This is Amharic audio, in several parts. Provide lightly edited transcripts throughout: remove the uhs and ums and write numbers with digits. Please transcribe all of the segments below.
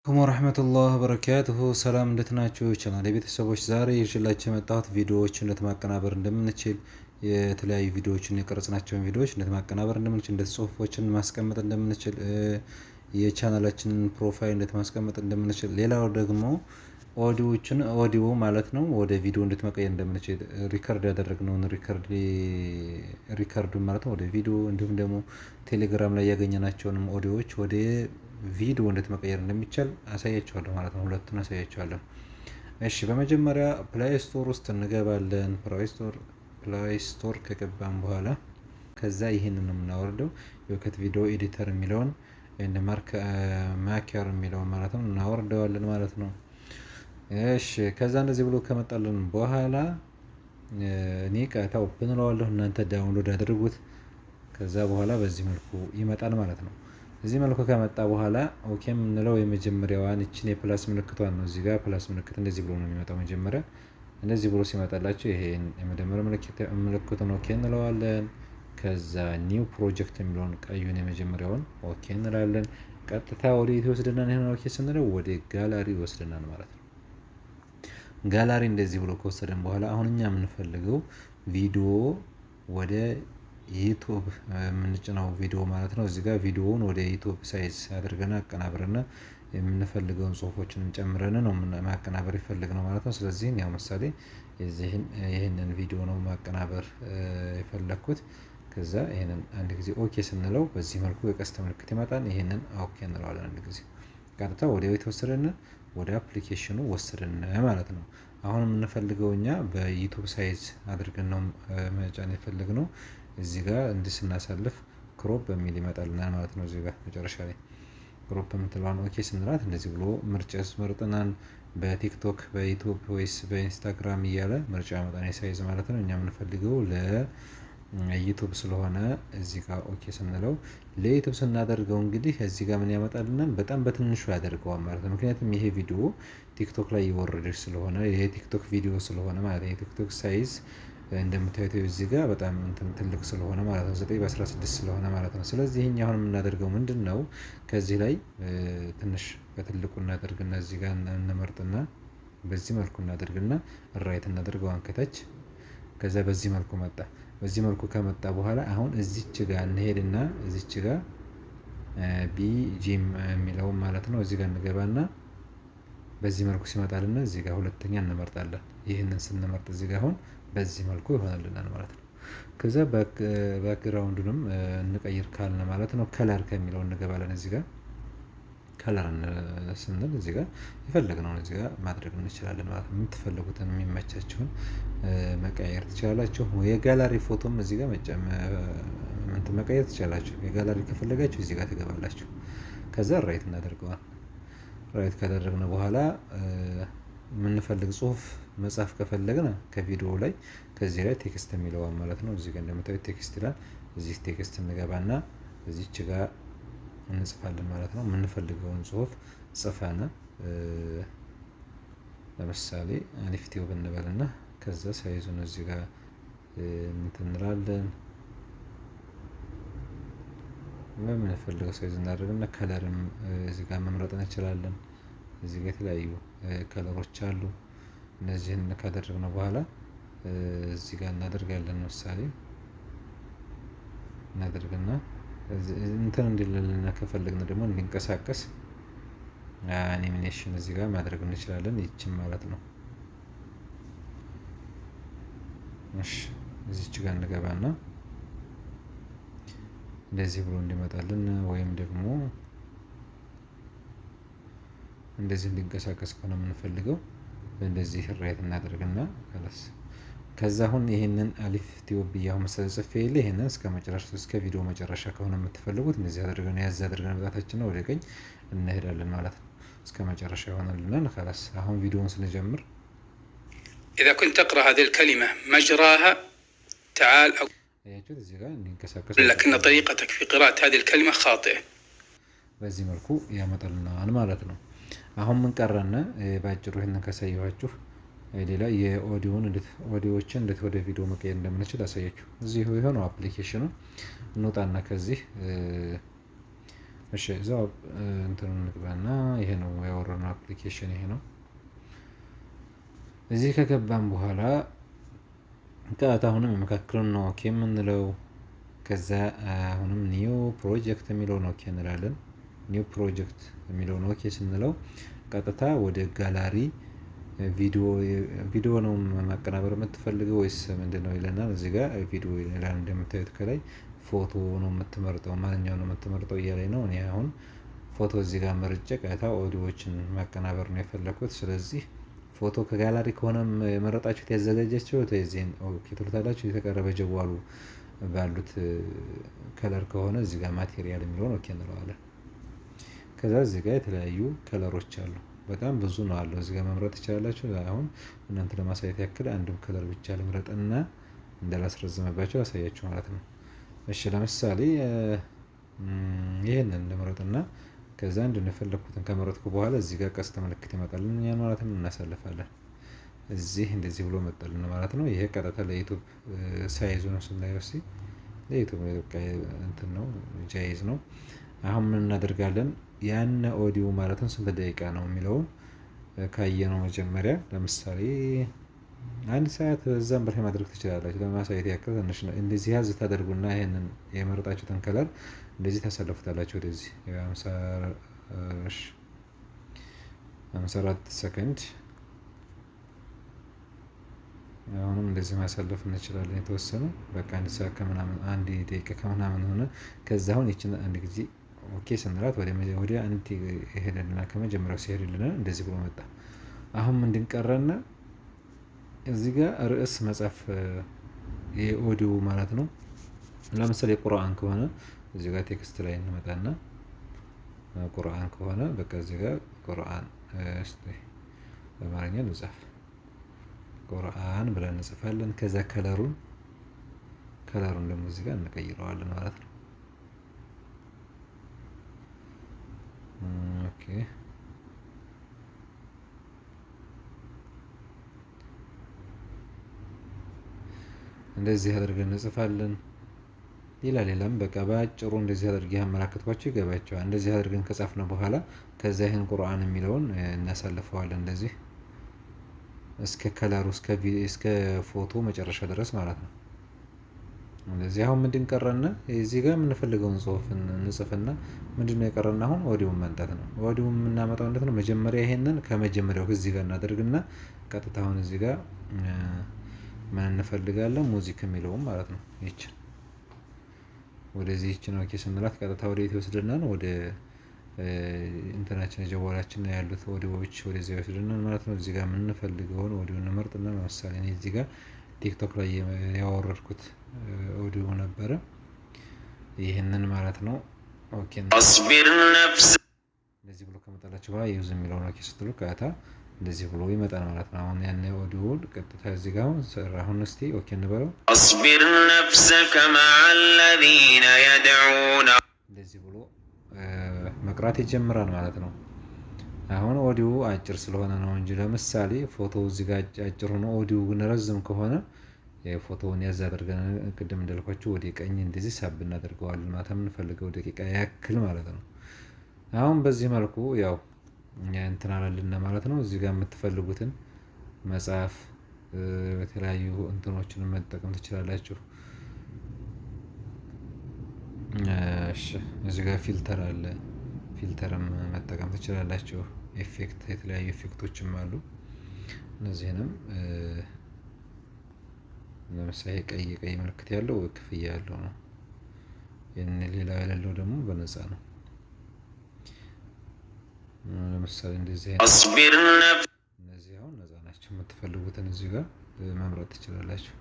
ወራህመቱላሂ ወበረካቱሁ ሰላም እንዴት ናችሁ? ቻናሌ ቤተሰቦች ዛሬ ይዤላችሁ የመጣሁት ቪዲዮዎችን እንዴት ማቀናበር እንደምንችል የተለያዩ ቪዲዮዎችን የቀረጽናቸውን ቪዲዮዎች እንዴት ማቀናበር እንደምንችል እንዴት ጽሁፎችን ማስቀመጥ እንደምንችል የቻናላችንን ፕሮፋይል እንዴት ማስቀመጥ እንደምንችል ሌላው ደግሞ ኦዲዮ ማለት ነው ወደ ቪዲዮ እንዴት መቀየር እንደምንችል ሪከርድ ያደረግነውን ሪከርድ ማለት ነው ወደ ቪዲዮ እንዲሁም ደግሞ ቴሌግራም ላይ ያገኘናቸውንም ኦዲዮዎች ወደ ቪዲዮ እንዴት መቀየር እንደሚቻል አሳያችኋለሁ ማለት ነው። ሁለቱን አሳያችኋለሁ። እሺ በመጀመሪያ ፕሌይ ስቶር ውስጥ እንገባለን። ፕሌይ ስቶር ከገባን በኋላ ከዛ ይሄንን ነው የምናወርደው የወከት ቪዲዮ ኤዲተር የሚለውን እንደ ማከር የሚለውን ማለት ነው እናወርደዋለን ማለት ነው። እሺ ከዛ እንደዚህ ብሎ ከመጣልን በኋላ እኔ ቀጥታ ኦፕን እለዋለሁ። እናንተ ዳውንሎድ አድርጉት። ከዛ በኋላ በዚህ መልኩ ይመጣል ማለት ነው። እዚህ መልኩ ከመጣ በኋላ ኦኬ የምንለው የመጀመሪያዋን እቺን የፕላስ ምልክቷን ነው። እዚህ ጋር ፕላስ ምልክት እንደዚህ ብሎ ነው የሚመጣው። መጀመሪያ እንደዚህ ብሎ ሲመጣላችሁ ይሄን የመደመር ምልክቱን ኦኬ እንለዋለን። ከዛ ኒው ፕሮጀክት የሚለውን ቀዩን የመጀመሪያውን ኦኬ እንላለን። ቀጥታ ወደ የት ይወስደናል? ይሄን ኦኬ ስንለው ወደ ጋላሪ ይወስደናል ማለት ነው። ጋላሪ እንደዚህ ብሎ ከወሰደን በኋላ አሁን እኛ የምንፈልገው ቪዲዮ ወደ ዩቲዩብ የምንጭነው ቪዲዮ ማለት ነው። እዚህ ጋር ቪዲዮውን ወደ ዩቲዩብ ሳይዝ አድርገን አቀናብረን የምንፈልገውን ጽሁፎችን ጨምረን ነው ማቀናበር የፈለግነው ማለት ነው። ስለዚህ ያው ምሳሌ ይሄንን ቪዲዮ ነው ማቀናበር የፈለኩት። ከዛ ይሄንን አንድ ጊዜ ኦኬ ስንለው በዚህ መልኩ የቀስተ ምልክት ይመጣል። ይሄንን ኦኬ እንለዋለን። አንድ ጊዜ ቀጥታ ወደ ቤት ወሰደን ወደ አፕሊኬሽኑ ወሰደን ማለት ነው። አሁን የምንፈልገው እኛ በዩቲዩብ ሳይዝ አድርገን ነው መጫን የፈለግነው። እዚህ ጋር እንዲህ ስናሳልፍ ክሮፕ በሚል ይመጣልናል ማለት ነው። እዚህ ጋር መጨረሻ ላይ ክሮፕ የምትለዋን ኦኬ ስንላት እንደዚህ ብሎ ምርጫ ያስመርጠናል። በቲክቶክ በዩቲዩብ ወይስ በኢንስታግራም እያለ ምርጫ ያመጣል የሳይዝ ማለት ነው። እኛ የምንፈልገው ለዩቲዩብ ስለሆነ እዚህ ጋር ኦኬ ስንለው ለዩቲዩብ ስናደርገው እንግዲህ እዚህ ጋር ምን ያመጣልናል? በጣም በትንሹ ያደርገዋል ማለት ነው። ምክንያቱም ይሄ ቪዲዮ ቲክቶክ ላይ የወረደች ስለሆነ ይሄ ቲክቶክ ቪዲዮ ስለሆነ ማለት ነው። የቲክቶክ ሳይዝ እንደምታዩት እዚህ ጋር በጣም ትልቅ ስለሆነ ማለት ነው 9 በ16 ስለሆነ ማለት ነው። ስለዚህ እኛ አሁን የምናደርገው ምንድነው? ከዚህ ላይ ትንሽ በትልቁ እናደርግና እዚህ ጋር እንመርጥና በዚህ መልኩ እናደርግና ራይት እናደርገው አንከታች። ከዛ በዚህ መልኩ መጣ። በዚህ መልኩ ከመጣ በኋላ አሁን እዚች ጋር እንሄድና እዚች ጋር ቢጂም የሚለው ማለት ነው እዚህ ጋር እንገባና በዚህ መልኩ ሲመጣልና እዚህ ጋር ሁለተኛ እንመርጣለን። ይሄንን ስንመርጥ እዚህ ጋር አሁን በዚህ መልኩ ይሆናልናል ማለት ነው። ከዛ ባክግራውንዱንም እንቀይር ካልን ማለት ነው ከለር ከሚለው እንገባለን። እዚህ ጋር ከለር ስንል እዚህ ጋር የፈለግነውን እዚህ ጋር ማድረግ እንችላለን ማለት ነው። የምትፈልጉትን የሚመቻችሁን መቀየር ትችላላችሁ። የጋላሪ ፎቶም እዚህ ጋር መቀየር ትችላላችሁ። የጋላሪ ከፈለጋችሁ እዚህ ጋር ትገባላችሁ። ከዛ ራይት እናደርገዋለን። ራይት ካደረግን በኋላ የምንፈልግ ጽሁፍ መጻፍ ከፈለግን ከቪዲዮ ላይ ከዚህ ላይ ቴክስት የሚለው ማለት ነው። እዚህ ጋር እንደምታዩት ቴክስት ይላል። እዚህ ቴክስት እንገባና እዚች ጋር እንጽፋለን ማለት ነው። የምንፈልገውን ጽሁፍ ጽፈን ለምሳሌ አሊፍ ቲዩብ እንበልና ከዛ ሳይዙን እዚህ ጋር እንትን እንላለን። የምንፈልገው ሳይዝ እናደርግና ከለርም እዚህ ጋር መምረጥ እንችላለን። እዚህ ጋር የተለያዩ ከለሮች አሉ። እነዚህን ካደረግነው በኋላ እዚህ ጋር እናደርጋለን። ምሳሌ እናደርግና እንትን እንዲልልና ከፈለግን ደግሞ እንዲንቀሳቀስ አኒሜሽን እዚህ ጋር ማድረግ እንችላለን። ይቺን ማለት ነው። እሺ እዚች ጋር እንገባና እንደዚህ ብሎ እንዲመጣልን ወይም ደግሞ እንደዚህ እንዲንቀሳቀስ ከሆነ የምንፈልገው እንደዚህ ራይት እናደርግና ከዛ አሁን ይሄንን አሊፍ ቲዩብ ብያው መሰለጽፍ ይል ይሄንን እስከ ቪዲዮ መጨረሻ ከሆነ የምትፈልጉት እንደዚህ አድርገን ያዝ አድርገን መጣታችን ነው ወደ ቀኝ እንሄዳለን ማለት ነው። እስከ መጨረሻ ይሆናልና خلاص አሁን ቪዲዮውን ስንጀምር إذا كنت تقرأ هذه الكلمة مجراها تعال لكن طريقتك في قراءة هذه الكلمة خاطئة በዚህ መልኩ ያመጣልናል ማለት ነው። አሁን ምን ቀረና ባጭሩ ይሄንን ካሳየኋችሁ ሌላ የኦዲዮዎችን እንዴት ወደ ቪዲዮ መቀየር እንደምንችል አሳያችሁ። እዚህ የሆነው አፕሊኬሽኑ እንውጣና ከዚህ እሺ እዛው እንትኑን እንግባና ይሄ ነው ያወራነው አፕሊኬሽን ይሄ ነው። እዚህ ከገባን በኋላ ቀጥታ አሁንም መካከሉን ነው ኦኬ የምንለው። ከዛ አሁንም ኒው ፕሮጀክት የሚለውን ኦኬ እንላለን። ኒው ፕሮጀክት የሚለውን ኦኬ ስንለው ቀጥታ ወደ ጋላሪ ቪዲዮ ነው ማቀናበር የምትፈልገው ወይስ ምንድነው ይለናል። እዚህ ጋር ቪዲዮ ይላል እንደምታዩት ከላይ ፎቶ ነው የምትመርጠው ማንኛው ነው የምትመርጠው እያለኝ ነው። እኔ አሁን ፎቶ እዚህ ጋር መርጬ ቀጥታ ኦዲዮዎችን ማቀናበር ነው የፈለኩት። ስለዚህ ፎቶ ከጋላሪ ከሆነ የመረጣችሁት ያዘጋጃችሁት እዚህን ኦኬ ትሉታላችሁ። የተቀረበ ጀዋሉ ባሉት ከለር ከሆነ እዚህ ጋር ማቴሪያል የሚለውን ኦኬ እንለዋለን። ከዛ እዚህ ጋር የተለያዩ ከለሮች አሉ። በጣም ብዙ ነው አለው እዚህ ጋር መምረጥ ትችላላችሁ። አሁን እናንተ ለማሳየት ያክል አንዱን ከለር ብቻ ልምረጥና እንዳላስረዝምባችሁ አሳያችሁ ማለት ነው። እሺ ለምሳሌ ይሄንን ልምረጥና ከዛ እንደፈለኩትን ከመረጥኩ በኋላ እዚህ ጋር ቀስተ ምልክት ይመጣልኛል ማለት ነው። እናሳልፋለን። እዚህ እንደዚህ ብሎ መጣልን ማለት ነው። ይሄ ቀጥታ ለዩቲዩብ ሳይዙ ነው ስናየው ለዩቲዩብ እንትን ነው ጃይዝ ነው። አሁን ምን እናደርጋለን? ያን ኦዲዮ ማለትም ስንት ደቂቃ ነው የሚለውን ካየነው መጀመሪያ ለምሳሌ አንድ ሰዓት በዛም በላይ ማድረግ ትችላላችሁ። ለማሳየት ያክል ትንሽ ነው። እንደዚህ ያዝ ታደርጉና ይሄንን የመረጣችሁትን ከለር እንደዚህ ታሳልፉታላችሁ። ወደዚህ 54 ሰከንድ አሁንም እንደዚህ ማሳለፍ እንችላለን። የተወሰነ በቃ አንድ ሰዓት ከምናምን አንድ ደቂቃ ከምናምን ሆነ። ከዛ አሁን ይችን አንድ ጊዜ ኦኬ ስንላት ወደ አንድ ይሄድልና ከመጀመሪያው ሲሄድልና እንደዚህ ብሎ መጣ። አሁን ምንድን ቀረና እዚህ ጋር ርዕስ መጻፍ የኦዲዮ ማለት ነው። ለምሳሌ ቁርአን ከሆነ እዚህ ጋር ቴክስት ላይ እንመጣና ቁርአን ከሆነ በቃ እዚህ ጋር ቁርአን እስቲ በአማርኛ እንጻፍ ቁርአን ብለን እንጽፋለን። ከዛ ከለሩን ደግሞ እዚህ ጋር እንቀይረዋለን ማለት ነው። ኦኬ እንደዚህ አድርገን እንጽፋለን። ሌላም በቃ በአጭሩ እንደዚህ አድርገን ያመላክቷቸው ይገባቸዋል። እንደዚህ አድርገን ከጻፍነው በኋላ ከዛ ይሄን ቁርአን የሚለውን እናሳልፈዋለን እንደዚህ እስከ ከለሩ እስከ ፎቶ መጨረሻ ድረስ ማለት ነው። እንደዚህ አሁን ምንድን ቀረና እዚህ ጋር የምንፈልገውን ጽሁፍ እንጽፍና ምንድነው የቀረና አሁን ኦዲዮን ማምጣት ነው። ኦዲዮን የምናመጣው እንዴት ነው? መጀመሪያ ይሄንን ከመጀመሪያው እዚህ ጋር እናደርግና ቀጥታ አሁን እዚህ ጋር ምን እንፈልጋለን? ሙዚክ የሚለውን ማለት ነው። ይችን ወደዚህ ይችን ኦኬ ስንላት ቀጥታ ወደ የት ይወስደናል? ወደ እንትናችን ጀዋላችን ያሉት ኦዲዮዎች ወደዚህ ይወስደናል ማለት ነው። እዚህ ጋር የምንፈልገውን ኦዲዮ እንመርጥና ለምሳሌ እኔ እዚህ ጋር ቲክቶክ ላይ ያወረድኩት ኦዲዮ ነበረ ይሄንን ማለት ነው። ኦኬ እንደዚህ ብሎ ከመጣላችሁ በኋላ ዩዝ የሚለውን ኦኬ ስትሉ ቀጥታ እንደዚህ ብሎ ይመጣል ማለት ነው። አሁን ያን ኦዲዮውን ቀጥታ እዚህ ጋር አሁን እስቲ ኦኬ እንበለው። አስቢር ነፍሰከ መዐ الذين يدعون እንደዚህ ብሎ መቅራት ይጀምራል ማለት ነው። አሁን ኦዲዮ አጭር ስለሆነ ነው እንጂ ለምሳሌ ፎቶ እዚህ ጋር አጭር ሆኖ ኦዲዮ ግን ረዝም ከሆነ የፎቶውን ያዝ አድርገን ቅድም እንዳልኳችሁ ወደ ቀኝ እንደዚህ ሳብ እናደርገዋለን ማለት የምንፈልገው ደቂቃ ያክል ማለት ነው። አሁን በዚህ መልኩ ያው እንትን አለልን ማለት ነው። እዚህ ጋር የምትፈልጉትን መጻፍ የተለያዩ እንትኖችን መጠቀም ትችላላችሁ። እሺ እዚህ ጋር ፊልተር አለ። ፊልተርም መጠቀም ትችላላችሁ። ኢፌክት የተለያዩ ኢፌክቶችም አሉ። እነዚህንም ለምሳሌ ቀይ ምልክት ያለው ክፍያ ያለው ነው። ሌላ የሌለው ደግሞ በነፃ ነው። ለምሳሌ እንደዚህ እነዚህ አሁን ነፃ ናቸው። የምትፈልጉትን እዚህ ጋር መምረጥ ትችላላችሁ።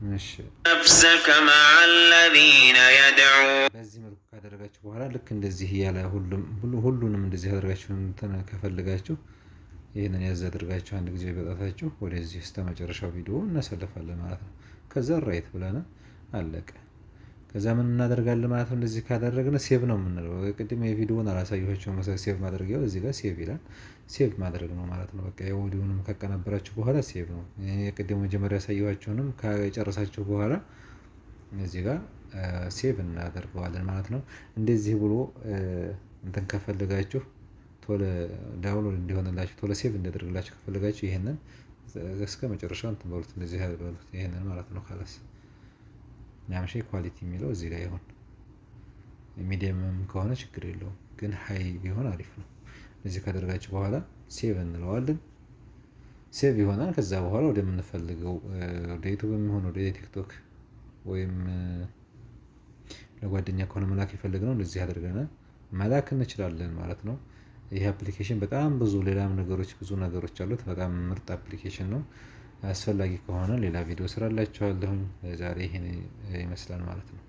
ነፍሰከ መዐ الذين يدعون በዚህ መልኩ ካደረጋችሁ በኋላ ልክ እንደዚህ ያለ ሁሉንም እንደዚህ አድርጋችሁ ከፈልጋችሁ ይሄንን ያዝ አድርጋችሁ አንድ ጊዜ በጣታችሁ ወደዚህ እስከ መጨረሻው ቪዲዮ እናሳልፋለን ማለት ነው። ከዛ ራይት ብለና አለቀ። ከዛ ምን እናደርጋለን ማለት ነው። እንደዚህ ካደረግን ሴቭ ነው የምንለው። ቅድም የቪዲዮውን አላሳየኋቸውም መሰለኝ። ሴቭ ማድረጊያው እዚህ ጋር ሴቭ ይላል። ሴቭ ማድረግ ነው ማለት ነው። በቃ የኦዲዮንም ካቀናበራችሁ በኋላ ሴቭ ነው። የቅድም መጀመሪያ ያሳየኋቸውንም ከጨረሳችሁ በኋላ እዚህ ጋር ሴቭ እናደርገዋለን ማለት ነው። እንደዚህ ብሎ እንትን ከፈለጋችሁ ቶሎ ዳውንሎድ እንዲሆንላችሁ ቶሎ ሴቭ እንዲያደርግላችሁ ከፈለጋችሁ ይሄንን እስከ መጨረሻው እንትን በሉት፣ እንደዚህ በሉት ይሄንን ማለት ነው። ካላስ ያምሽ ኳሊቲ የሚለው እዚህ ጋር ይሆን። ሚዲየምም ከሆነ ችግር የለውም፣ ግን ሃይ ቢሆን አሪፍ ነው። እንደዚህ ካደረጋችሁ በኋላ ሴቭ እንለዋለን። ሴቭ ይሆናል። ከዛ በኋላ ወደምንፈልገው ወደ ዩቲዩብ የሚሆን ወደ ቲክቶክ ወይም ለጓደኛ ከሆነ መላክ የፈለግነው እንደዚህ አድርገን መላክ እንችላለን ማለት ነው። ይህ አፕሊኬሽን በጣም ብዙ ሌላም ነገሮች ብዙ ነገሮች አሉት። በጣም ምርጥ አፕሊኬሽን ነው። አስፈላጊ ከሆነ ሌላ ቪዲዮ ስራላችኋለሁኝ። ዛሬ ይሄን ይመስላል ማለት ነው።